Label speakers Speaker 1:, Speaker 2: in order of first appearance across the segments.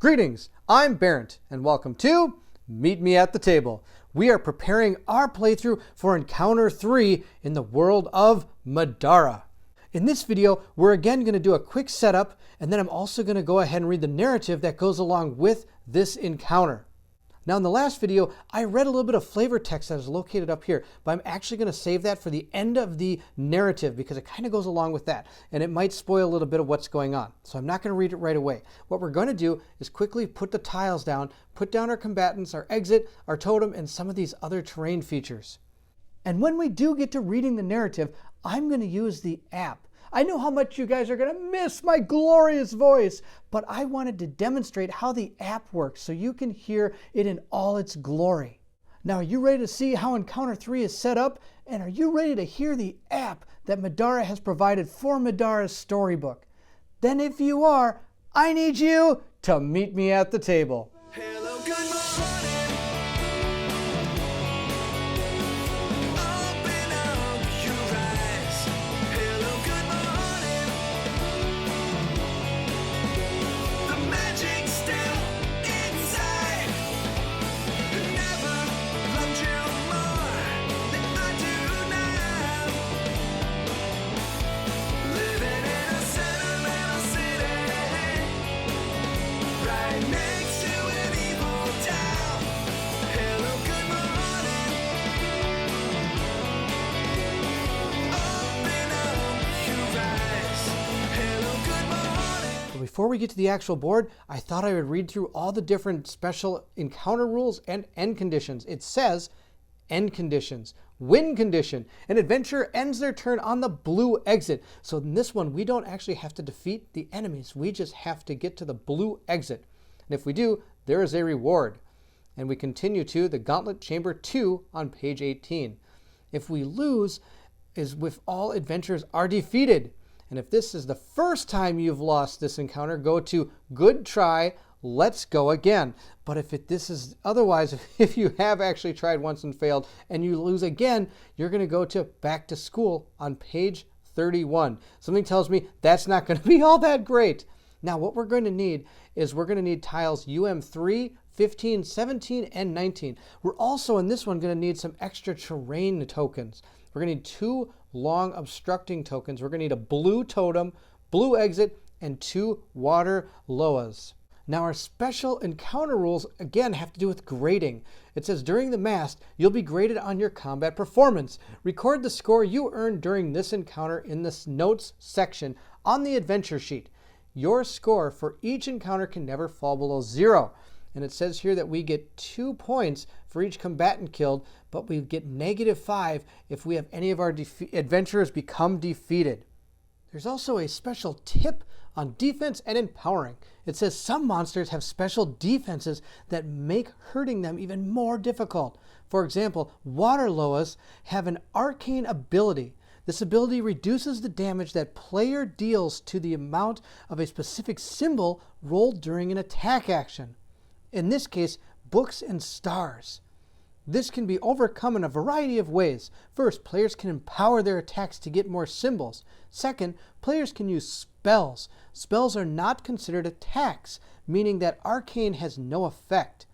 Speaker 1: Greetings, I'm Barrett, and welcome to Meet Me at the Table. We are preparing our playthrough for Encounter 3 in the world of Middara. In this video, we're again going to do a quick setup, and then I'm also going to go ahead and read the narrative that goes along with this encounter. Now in the last video, I read a little bit of flavor text that is located up here, but I'm actually going to save that for the end of the narrative because it kind of goes along with that, and it might spoil a little bit of what's going on. So I'm not going to read it right away. What we're going to do is quickly put the tiles down, put down our combatants, our exit, our totem, and some of these other terrain features. And when we do get to reading the narrative, I'm going to use the app. I know how much you guys are going to miss my glorious voice, but I wanted to demonstrate how the app works so you can hear it in all its glory. Now, are you ready to see how Encounter 3 is set up? And are you ready to hear the app that Middara has provided for Midara's storybook? Then if you are, I need you to meet me at the table.
Speaker 2: Hello, good morning. Open up your eyes. Hello, good morning. The magic's still inside. Never loved you more than I do now. Living in a sentimental city, right next to an evil town. Hello, good morning. Open up your eyes. Hello, good morning.
Speaker 1: But before we get to the actual board, I thought I would read through all the different special encounter rules and end conditions. It says, end conditions, win condition. An adventurer ends their turn on the blue exit. So in this one, we don't actually have to defeat the enemies. We just have to get to the blue exit. And if we do, there is a reward. And we continue to the Gauntlet Chamber 2 on page 18. If we lose, is if all adventurers are defeated. And if this is the first time you've lost this encounter, go to good try, let's go again. But if this is otherwise, if you have actually tried once and failed and you lose again, you're going to go to back to school on page 31. Something tells me that's not going to be all that great. Now what we're going to need is we're going to need tiles UM3, 15, 17, and 19. We're also in this one going to need some extra terrain tokens. We're going to need 2 long obstructing tokens. We're going to need a blue totem, blue exit, and 2 water loas. Now our special encounter rules again have to do with grading. It says during the mast, you'll be graded on your combat performance. Record the score you earned during this encounter in this notes section on the adventure sheet. Your score for each encounter can never fall below 0. And it says here that we get 2 points for each combatant killed, but we get -5 if we have any of our adventurers become defeated. There's also a special tip on defense and empowering. It says some monsters have special defenses that make hurting them even more difficult. For example, water loas have an arcane ability. This ability reduces the damage that player deals to the amount of a specific symbol rolled during an attack action. In this case, books and stars. This can be overcome in a variety of ways. First, players can empower their attacks to get more symbols. Second, players can use spells. Spells are not considered attacks, meaning that arcane has no effect.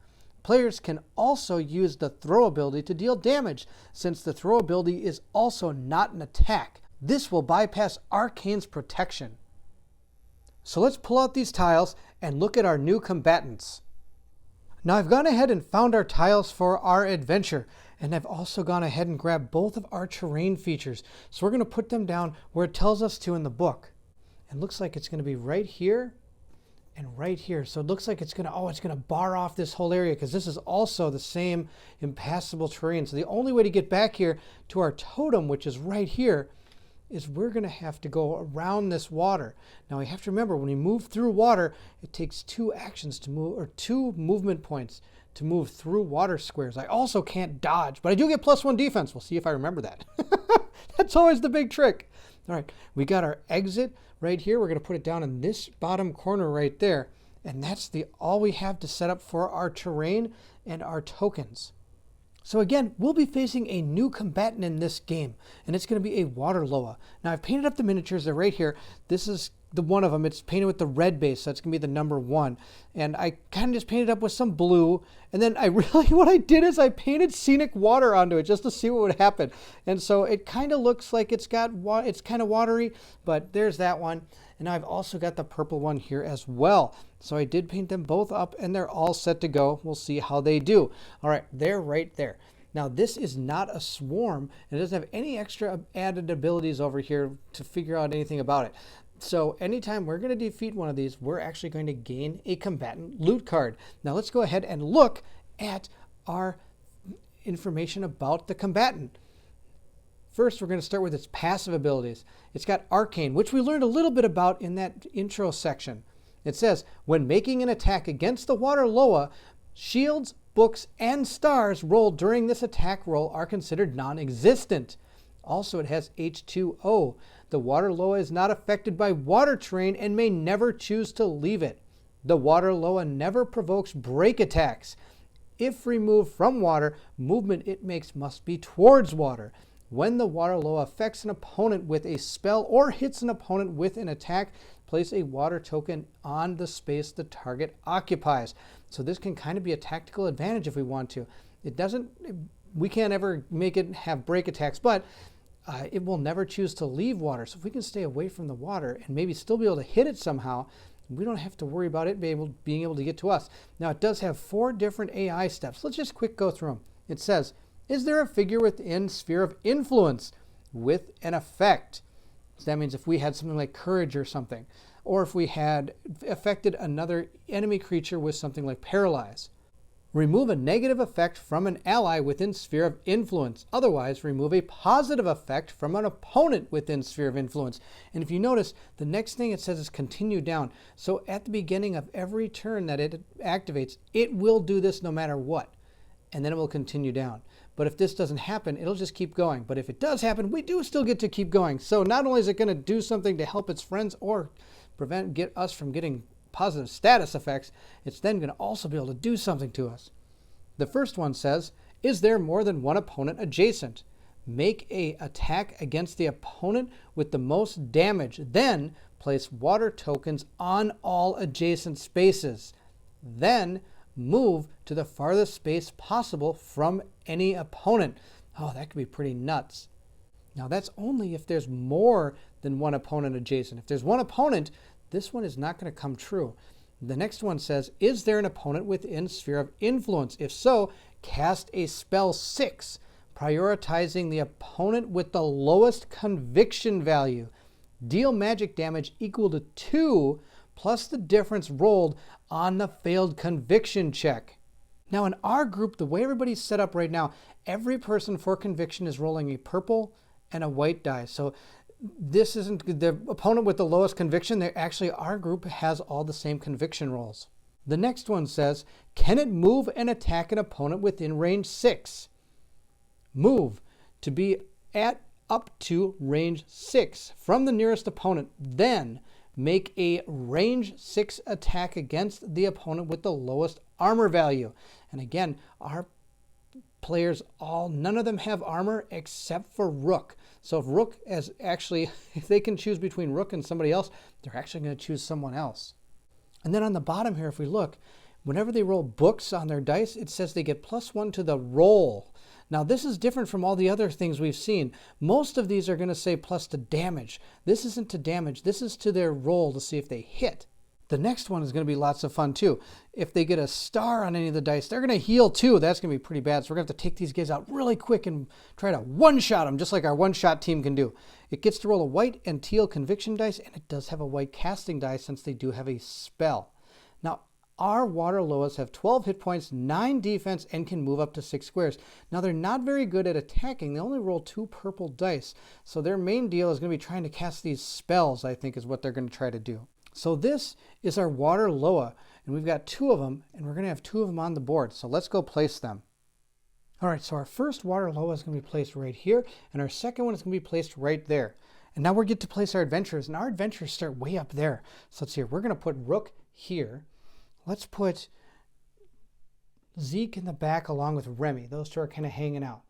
Speaker 1: Players can also use the throw ability to deal damage, since the throw ability is also not an attack. This will bypass arcane's protection. So let's pull out these tiles and look at our new combatants. Now I've gone ahead and found our tiles for our adventure, and I've also gone ahead and grabbed both of our terrain features. So we're going to put them down where it tells us to in the book. It looks like it's going to be right here and right here. So it looks like it's going to bar off this whole area because this is also the same impassable terrain. So the only way to get back here to our totem, which is right here, is we're going to have to go around this water. Now we have to remember when we move through water, it takes 2 actions to move, or 2 movement points to move through water squares. I also can't dodge, but I do get +1 defense. We'll see if I remember that. That's always the big trick. All right, we got our exit right here. We're going to put it down in this bottom corner right there. And that's all we have to set up for our terrain and our tokens. So again, we'll be facing a new combatant in this game, and it's going to be a water loa. Now I've painted up the miniatures, they're right here. This is the one of them, it's painted with the red base, so that's going to be the number 1. And I kind of just painted up with some blue. And then what I did is I painted scenic water onto it just to see what would happen. And so it kind of looks like it's kind of watery, but there's that one. And I've also got the purple one here as well. So I did paint them both up and they're all set to go. We'll see how they do. All right, they're right there. Now this is not a swarm, and it doesn't have any extra added abilities over here to figure out anything about it. So anytime we're going to defeat one of these, we're actually going to gain a combatant loot card. Now let's go ahead and look at our information about the combatant. First, we're going to start with its passive abilities. It's got Arcane, which we learned a little bit about in that intro section. It says, when making an attack against the Water Loa, shields, books, and stars rolled during this attack roll are considered non-existent. Also, it has H2O. The Water Loa is not affected by water terrain and may never choose to leave it. The Water Loa never provokes break attacks. If removed from water, movement it makes must be towards water. When the Water Loa affects an opponent with a spell or hits an opponent with an attack, place a water token on the space the target occupies. So this can kind of be a tactical advantage if we want to. We can't ever make it have break attacks, but it will never choose to leave water. So if we can stay away from the water and maybe still be able to hit it somehow, we don't have to worry about it being able to get to us. Now it does have 4 different AI steps. Let's just quick go through them. It says, is there a figure within sphere of influence with an effect? So that means if we had something like courage or something, or if we had affected another enemy creature with something like paralyze. Remove a negative effect from an ally within sphere of influence. Otherwise, remove a positive effect from an opponent within sphere of influence. And if you notice, the next thing it says is continue down. So at the beginning of every turn that it activates, it will do this no matter what. And then it will continue down. But if this doesn't happen, it'll just keep going. But if it does happen, we do still get to keep going. So not only is it going to do something to help its friends or get us from getting positive status effects, it's then going to also be able to do something to us. The first one says, is there more than one opponent adjacent? Make a attack against the opponent with the most damage, then place water tokens on all adjacent spaces. Then move to the farthest space possible from any opponent. Oh, that could be pretty nuts. Now that's only if there's more than one opponent adjacent. If there's one opponent, this one is not going to come true. The next one says, is there an opponent within sphere of influence? If so, cast a spell 6, prioritizing the opponent with the lowest conviction value. Deal magic damage equal to 2 plus the difference rolled on the failed conviction check. Now in our group, the way everybody's set up right now, every person for conviction is rolling a purple and a white die. So this isn't the opponent with the lowest conviction. Our group has all the same conviction rolls. The next one says, can it move and attack an opponent within range 6? Move to be at up to range 6 from the nearest opponent. Then make a range 6 attack against the opponent with the lowest armor value. And again, our players none of them have armor except for Rook. So if Rook if they can choose between Rook and somebody else, they're actually going to choose someone else. And then on the bottom here, if we look, whenever they roll books on their dice, it says they get +1 to the roll. Now this is different from all the other things we've seen. Most of these are going to say plus to damage. This isn't to damage. This is to their roll to see if they hit. The next one is going to be lots of fun too. If they get a star on any of the dice, they're going to heal too. That's going to be pretty bad. So we're going to have to take these guys out really quick and try to one-shot them, just like our one-shot team can do. It gets to roll a white and teal conviction dice, and it does have a white casting dice since they do have a spell. Now, our Water Loas have 12 hit points, 9 defense, and can move up to 6 squares. Now, they're not very good at attacking. They only roll 2 purple dice. So their main deal is going to be trying to cast these spells, I think, is what they're going to try to do. So this is our Water Loa, and we've got 2 of them, and we're going to have 2 of them on the board. So let's go place them. All right, so our first Water Loa is going to be placed right here, and our second one is going to be placed right there. And now we get to place our adventurers, and our adventurers start way up there. So let's see here. We're going to put Rook here. Let's put Zeke in the back along with Remy. Those 2 are kind of hanging out.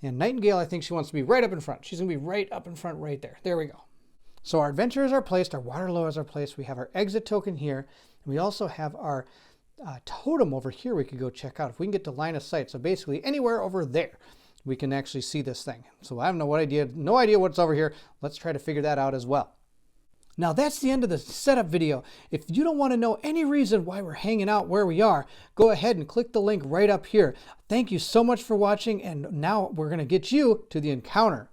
Speaker 1: And Nightingale, I think she wants to be right up in front. She's going to be right up in front right there. There we go. So our adventurers are placed, our water lures are placed, we have our exit token here, and we also have our totem over here we could go check out if we can get to line of sight. So basically anywhere over there we can actually see this thing. So I have no idea what's over here. Let's try to figure that out as well. Now that's the end of the setup video. If you don't want to know any reason why we're hanging out where we are, go ahead and click the link right up here. Thank you so much for watching, and now we're going to get you to the encounter.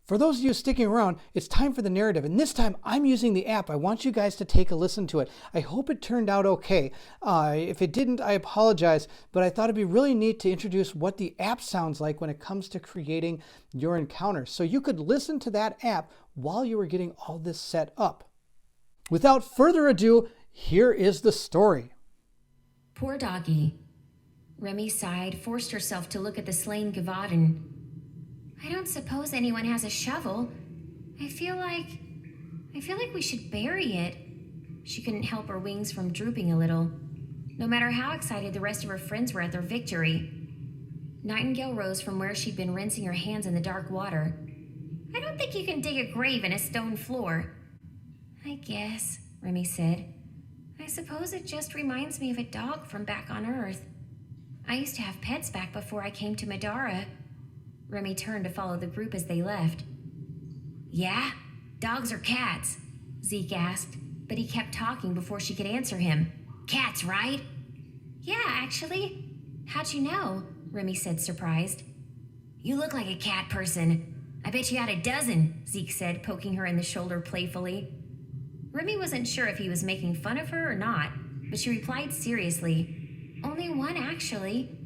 Speaker 1: For those of you sticking around, it's time for the narrative, and this time I'm using the app. I want you guys to take a listen to it. I hope it turned out okay. If it didn't, I apologize, but I thought it'd be really neat to introduce what the app sounds like when it comes to creating your encounter. So you could listen to that app while you were getting all this set up. Without further ado, here is the story.
Speaker 3: Poor doggy. Remy sighed, forced herself to look at the slain Gavadan. I don't suppose anyone has a shovel. I feel like we should bury it. She couldn't help her wings from drooping a little, no matter how excited the rest of her friends were at their victory. Nightingale rose from where she'd been rinsing her hands in the dark water. I don't think you can dig a grave in a stone floor. I guess, Remy said. I suppose it just reminds me of a dog from back on Earth. I used to have pets back before I came to Middara. Remy turned to follow the group as they left. Yeah? Dogs or cats? Zeke asked, but he kept talking before she could answer him. Cats, right? Yeah, actually. How'd you know? Remy said, surprised. You look like a cat person. I bet you had a dozen, Zeke said, poking her in the shoulder playfully. Remy wasn't sure if he was making fun of her or not, but she replied seriously. Only one, actually.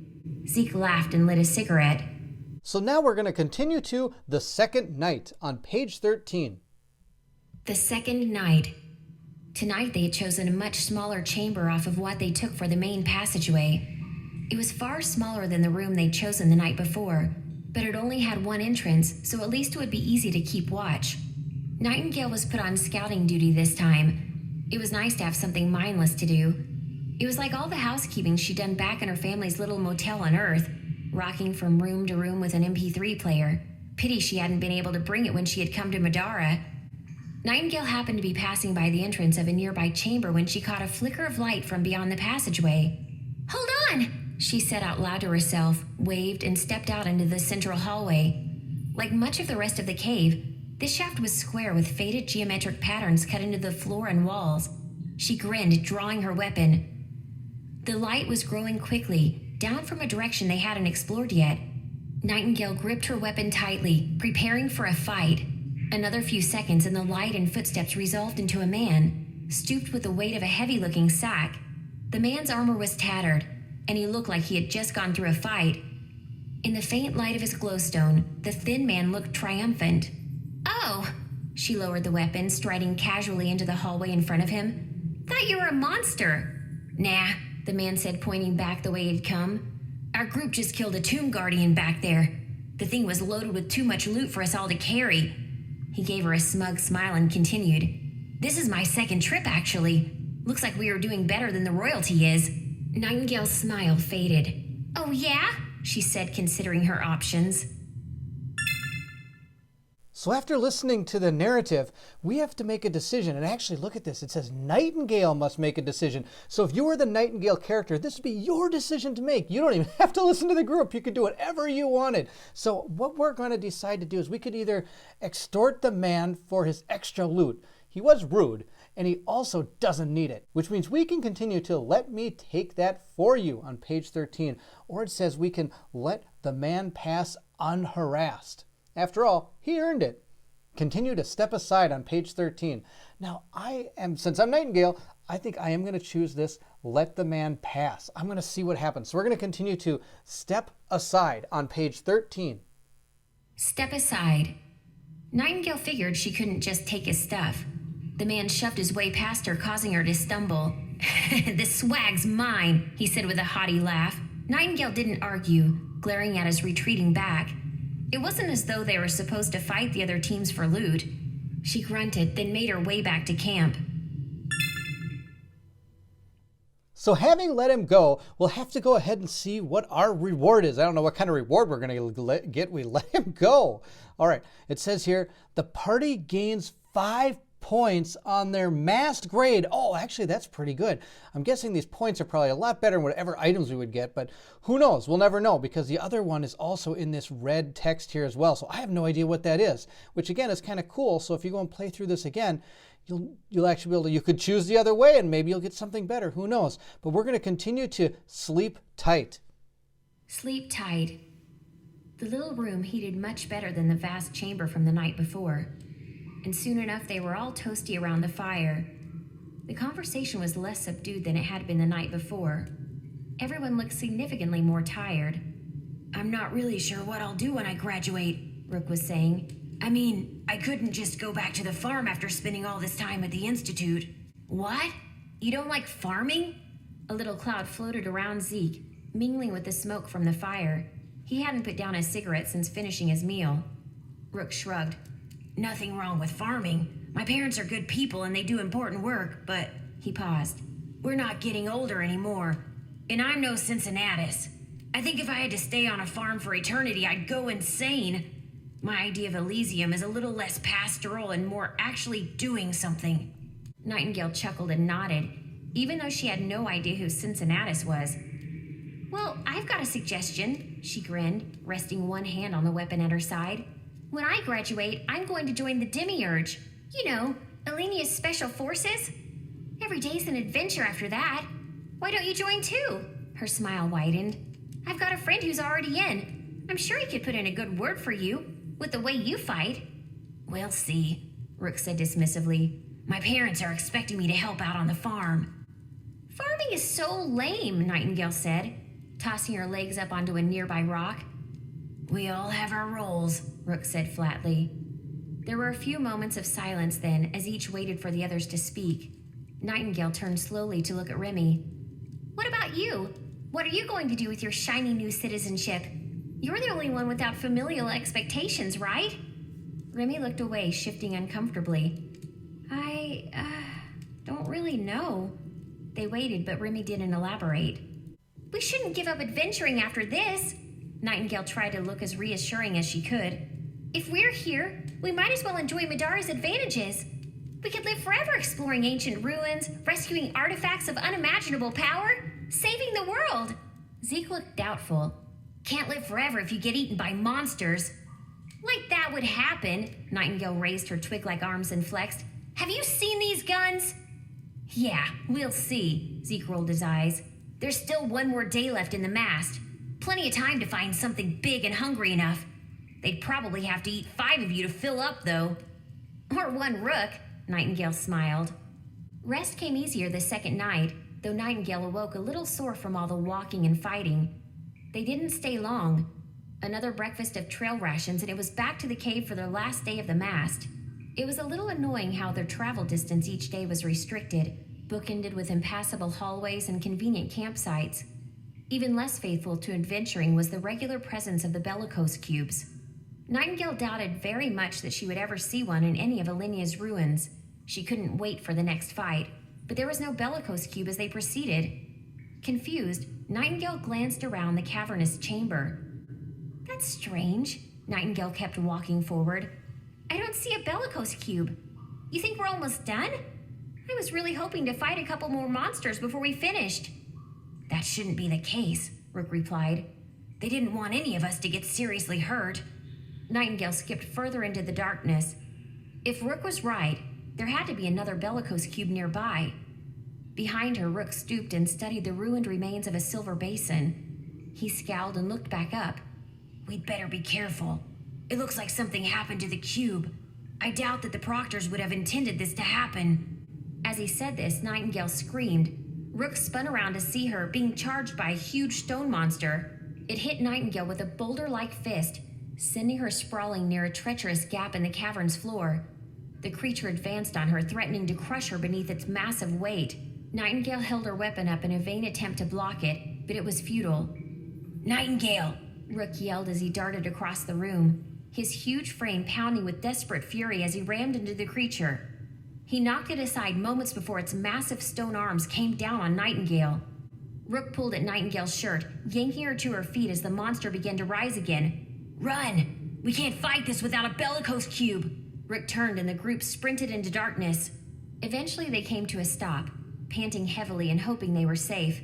Speaker 3: Zeke laughed and lit a cigarette.
Speaker 1: So now we're going to continue to The Second Night on page 13.
Speaker 3: The second night. Tonight they had chosen a much smaller chamber off of what they took for the main passageway. It was far smaller than the room they'd chosen the night before, but it only had one entrance, so at least it would be easy to keep watch. Nightingale was put on scouting duty this time. It was nice to have something mindless to do. It was like all the housekeeping she'd done back in her family's little motel on Earth, rocking from room to room with an MP3 player. Pity she hadn't been able to bring it when she had come to Middara. Nightingale happened to be passing by the entrance of a nearby chamber when she caught a flicker of light from beyond the passageway. Hold on, she said out loud to herself, waved, and stepped out into the central hallway. Like much of the rest of the cave, this shaft was square with faded geometric patterns cut into the floor and walls. She grinned, drawing her weapon. The light was growing quickly, down from a direction they hadn't explored yet. Nightingale gripped her weapon tightly, preparing for a fight. Another few seconds and the light and footsteps resolved into a man, stooped with the weight of a heavy-looking sack. The man's armor was tattered, and he looked like he had just gone through a fight. In the faint light of his glowstone, the thin man looked triumphant. Oh! She lowered the weapon, striding casually into the hallway in front of him. Thought you were a monster. Nah, the man said, pointing back the way he'd come. Our group just killed a tomb guardian back there. The thing was loaded with too much loot for us all to carry. He gave her a smug smile and continued. This is my second trip, actually. Looks like we are doing better than the royalty is. Nightingale's smile faded. Oh, yeah? She said, considering her options.
Speaker 1: So after listening to the narrative, we have to make a decision. And actually, look at this. It says Nightingale must make a decision. So if you were the Nightingale character, this would be your decision to make. You don't even have to listen to the group. You could do whatever you wanted. So what we're going to decide to do is we could either extort the man for his extra loot. He was rude, and he also doesn't need it, which means we can continue to let me take that for you on page 13. Or it says we can let the man pass unharassed. After all, he earned it. Continue to step aside on page 13. Now, since I'm Nightingale, I think I am going to choose this, let the man pass. I'm going to see what happens. So we're going to continue to step aside on page 13.
Speaker 3: Step aside. Nightingale figured she couldn't just take his stuff. The man shoved his way past her, causing her to stumble. This swag's mine, he said with a haughty laugh. Nightingale didn't argue, glaring at his retreating back. It wasn't as though they were supposed to fight the other teams for loot. She grunted, then made her way back to camp.
Speaker 1: So having let him go, we'll have to go ahead and see what our reward is. I don't know what kind of reward we're going to get. We let him go. All right, it says here, the party gains 5 points on their mast grade. Oh, actually, that's pretty good. I'm guessing these points are probably a lot better than whatever items we would get, but who knows? We'll never know because the other one is also in this red text here as well. So I have no idea what that is, which again is kind of cool. So if you go and play through this again, you'll actually be able to, you could choose the other way and maybe you'll get something better. Who knows? But we're going to continue to sleep tight.
Speaker 3: Sleep tight. The little room heated much better than the vast chamber from the night before, and soon enough they were all toasty around the fire. The conversation was less subdued than it had been the night before. Everyone looked significantly more tired. "I'm not really sure what I'll do when I graduate," Rook was saying. "I mean, I couldn't just go back to the farm after spending all this time at the Institute." "What? You don't like farming?" A little cloud floated around Zeke, mingling with the smoke from the fire. He hadn't put down a cigarette since finishing his meal. Rook shrugged. "Nothing wrong with farming. My parents are good people and they do important work, but..." He paused. "We're not getting older anymore. And I'm no Cincinnatus. I think if I had to stay on a farm for eternity, I'd go insane. My idea of Elysium is a little less pastoral and more actually doing something." Nightingale chuckled and nodded, even though she had no idea who Cincinnatus was. "Well, I've got a suggestion," she grinned, resting one hand on the weapon at her side. "When I graduate, I'm going to join the Demiurge. You know, Alenia's special forces. Every day's an adventure after that. Why don't you join too?" Her smile widened. "I've got a friend who's already in. I'm sure he could put in a good word for you, with the way you fight." "We'll see," Rook said dismissively. "My parents are expecting me to help out on the farm." "Farming is so lame," Nightingale said, tossing her legs up onto a nearby rock. "We all have our roles," Rook said flatly. There were a few moments of silence then, as each waited for the others to speak. Nightingale turned slowly to look at Remy. "What about you? What are you going to do with your shiny new citizenship? You're the only one without familial expectations, right?" Remy looked away, shifting uncomfortably. I don't really know." They waited, but Remy didn't elaborate. "We shouldn't give up adventuring after this." Nightingale tried to look as reassuring as she could. "If we're here, we might as well enjoy Middara's advantages. We could live forever exploring ancient ruins, rescuing artifacts of unimaginable power, saving the world." Zeke looked doubtful. "Can't live forever if you get eaten by monsters." "Like that would happen." Nightingale raised her twig-like arms and flexed. "Have you seen these guns?" "Yeah, we'll see." Zeke rolled his eyes. "There's still one more day left in the mast. Plenty of time to find something big and hungry enough. They'd probably have to eat 5 of you to fill up, though." "Or 1 rook," Nightingale smiled. Rest came easier the second night, though Nightingale awoke a little sore from all the walking and fighting. They didn't stay long. Another breakfast of trail rations, and it was back to the cave for their last day of the mast. It was a little annoying how their travel distance each day was restricted, bookended with impassable hallways and convenient campsites. Even less faithful to adventuring was the regular presence of the bellicose cubes. Nightingale doubted very much that she would ever see one in any of Alenia's ruins. She couldn't wait for the next fight, but there was no bellicose cube as they proceeded. Confused, Nightingale glanced around the cavernous chamber. "That's strange." Nightingale kept walking forward. "I don't see a bellicose cube. You think we're almost done? I was really hoping to fight a couple more monsters before we finished." "That shouldn't be the case," Rook replied. "They didn't want any of us to get seriously hurt." Nightingale skipped further into the darkness. If Rook was right, there had to be another bellicose cube nearby. Behind her, Rook stooped and studied the ruined remains of a silver basin. He scowled and looked back up. "We'd better be careful. It looks like something happened to the cube. I doubt that the proctors would have intended this to happen." As he said this, Nightingale screamed. Rook spun around to see her being charged by a huge stone monster. It hit Nightingale with a boulder-like fist, sending her sprawling near a treacherous gap in the cavern's floor. The creature advanced on her, threatening to crush her beneath its massive weight. Nightingale held her weapon up in a vain attempt to block it, but it was futile. "Nightingale!" Rook yelled as he darted across the room, his huge frame pounding with desperate fury as he rammed into the creature. He knocked it aside moments before its massive stone arms came down on Nightingale. Rook pulled at Nightingale's shirt, yanking her to her feet as the monster began to rise again. "Run! We can't fight this without a bellicose cube!" Rook turned and the group sprinted into darkness. Eventually they came to a stop, panting heavily and hoping they were safe.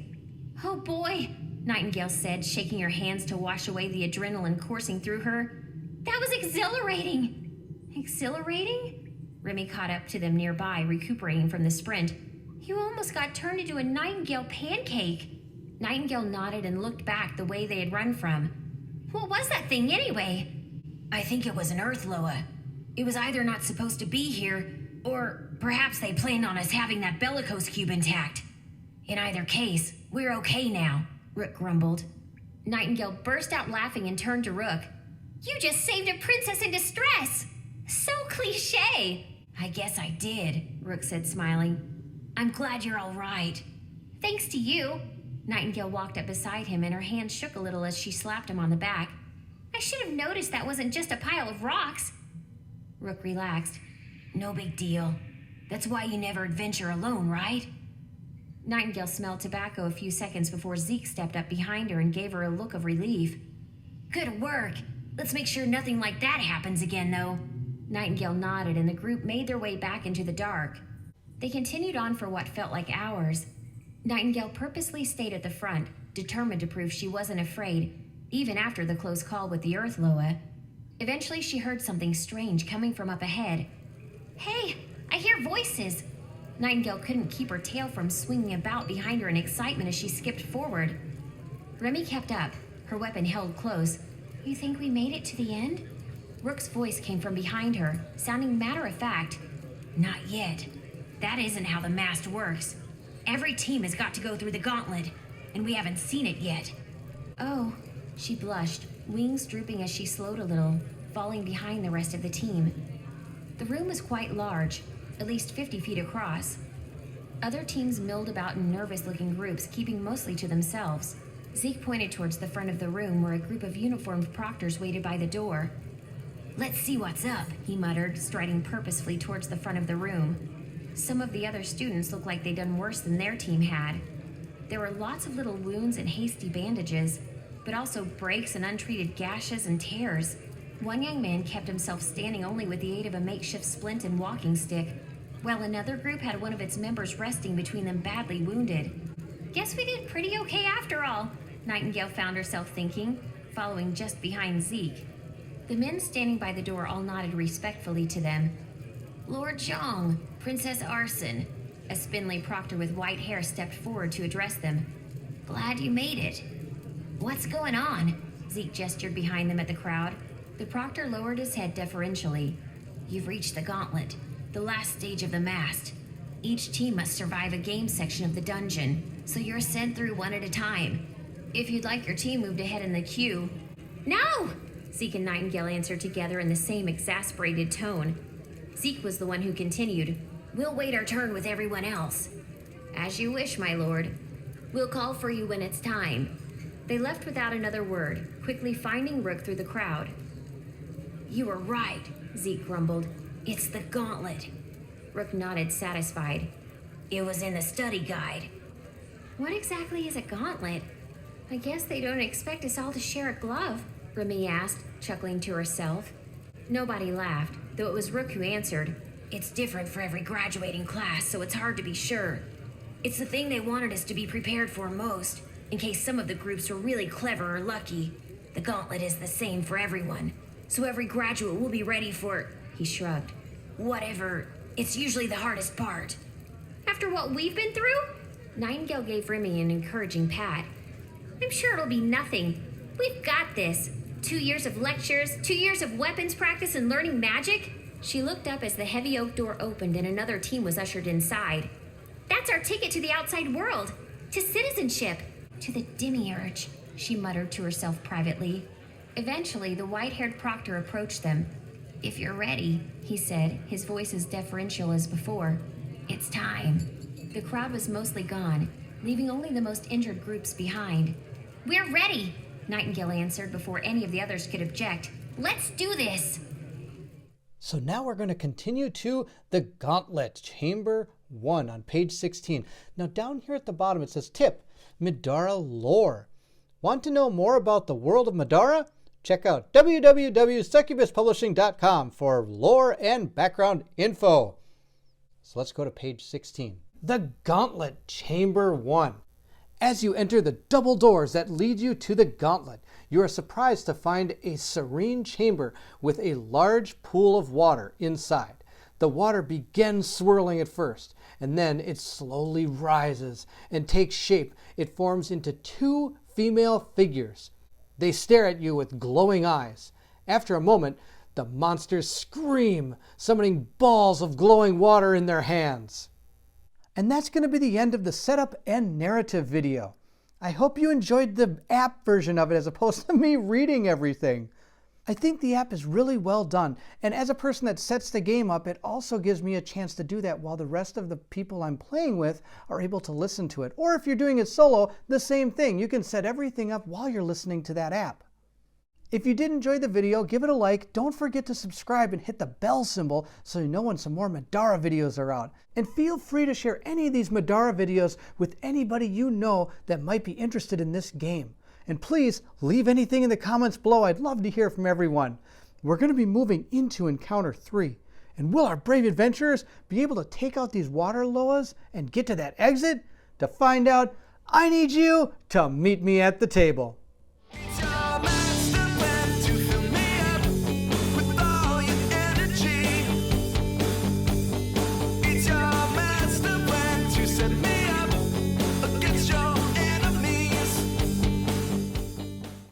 Speaker 3: "Oh boy," Nightingale said, shaking her hands to wash away the adrenaline coursing through her. "That was exhilarating." "Exhilarating?" Remy caught up to them nearby, recuperating from the sprint. "You almost got turned into a Nightingale pancake." Nightingale nodded and looked back the way they had run from. "What was that thing anyway?" "I think it was an Earth Loa. It was either not supposed to be here, or perhaps they planned on us having that bellicose cube intact. In either case, we're okay now," Rook grumbled. Nightingale burst out laughing and turned to Rook. "You just saved a princess in distress! So cliché!" "I guess I did," Rook said, smiling. "I'm glad you're all right." "Thanks to you." Nightingale walked up beside him and her hand shook a little as she slapped him on the back. "I should have noticed that wasn't just a pile of rocks." Rook relaxed. "No big deal. That's why you never adventure alone, right?" Nightingale smelled tobacco a few seconds before Zeke stepped up behind her and gave her a look of relief. "Good work. Let's make sure nothing like that happens again, though." Nightingale nodded and the group made their way back into the dark. They continued on for what felt like hours. Nightingale purposely stayed at the front, determined to prove she wasn't afraid, even after the close call with the Earth Loa. Eventually she heard something strange coming from up ahead. "Hey, I hear voices." Nightingale couldn't keep her tail from swinging about behind her in excitement as she skipped forward. Remy kept up, her weapon held close. "You think we made it to the end?" Rook's voice came from behind her, sounding matter-of-fact. "Not yet. That isn't how the mast works. Every team has got to go through the gauntlet, and we haven't seen it yet." "Oh," she blushed, wings drooping as she slowed a little, falling behind the rest of the team. The room was quite large, at least 50 feet across. Other teams milled about in nervous-looking groups, keeping mostly to themselves. Zeke pointed towards the front of the room where a group of uniformed proctors waited by the door. "Let's see what's up," he muttered, striding purposefully towards the front of the room. Some of the other students looked like they'd done worse than their team had. There were lots of little wounds and hasty bandages, but also breaks and untreated gashes and tears. One young man kept himself standing only with the aid of a makeshift splint and walking stick, while another group had one of its members resting between them badly wounded. "Guess we did pretty okay after all," Nightingale found herself thinking, following just behind Zeke. The men standing by the door all nodded respectfully to them. "Lord Zhang, Princess Arson," a spindly proctor with white hair stepped forward to address them. "Glad you made it." "What's going on?" Zeke gestured behind them at the crowd. The proctor lowered his head deferentially. "You've reached the gauntlet, the last stage of the mast. Each team must survive a game section of the dungeon, so you're sent through one at a time. If you'd like your team moved ahead in the queue..." "No!" Zeke and Nightingale answered together in the same exasperated tone. Zeke was the one who continued, "We'll wait our turn with everyone else." "As you wish, my lord. We'll call for you when it's time." They left without another word, quickly finding Rook through the crowd. "You were right," Zeke grumbled. "It's the gauntlet." Rook nodded, satisfied. "It was in the study guide." "What exactly is a gauntlet? I guess they don't expect us all to share a glove," Remy asked, chuckling to herself. Nobody laughed, though it was Rook who answered. "It's different for every graduating class, so it's hard to be sure. It's the thing they wanted us to be prepared for most, in case some of the groups were really clever or lucky. The gauntlet is the same for everyone, so every graduate will be ready for..." He shrugged. "Whatever. It's usually the hardest part." "After what we've been through?" Nightingale gave Remy an encouraging pat. "I'm sure it'll be nothing. We've got this. 2 years of lectures, 2 years of weapons practice and learning magic." She looked up as the heavy oak door opened and another team was ushered inside. "That's our ticket to the outside world, to citizenship, to the demiurge," she muttered to herself privately. Eventually, the white-haired proctor approached them. "If you're ready," he said, his voice as deferential as before. "It's time." The crowd was mostly gone, leaving only the most injured groups behind. "We're ready," Nightingale answered before any of the others could object. "Let's do this."
Speaker 1: So now we're going to continue to the Gauntlet, Chamber 1 on page 16. Now down here at the bottom it says, Tip, Middara lore. Want to know more about the world of Middara? Check out www.succubuspublishing.com for lore and background info. So let's go to page 16. The Gauntlet, Chamber 1. As you enter the double doors that lead you to the Gauntlet, you are surprised to find a serene chamber with a large pool of water inside. The water begins swirling at first, and then it slowly rises and takes shape. It forms into two female figures. They stare at you with glowing eyes. After a moment, the monsters scream, summoning balls of glowing water in their hands. And that's going to be the end of the setup and narrative video. I hope you enjoyed the app version of it as opposed to me reading everything. I think the app is really well done, and as a person that sets the game up, it also gives me a chance to do that while the rest of the people I'm playing with are able to listen to it. Or if you're doing it solo, the same thing. You can set everything up while you're listening to that app. If you did enjoy the video, give it a like. Don't forget to subscribe and hit the bell symbol so you know when some more Middara videos are out. And feel free to share any of these Middara videos with anybody you know that might be interested in this game. And please leave anything in the comments below. I'd love to hear from everyone. We're going to be moving into Encounter 3. And will our brave adventurers be able to take out these water loas and get to that exit? To find out, I need you to meet me at the table.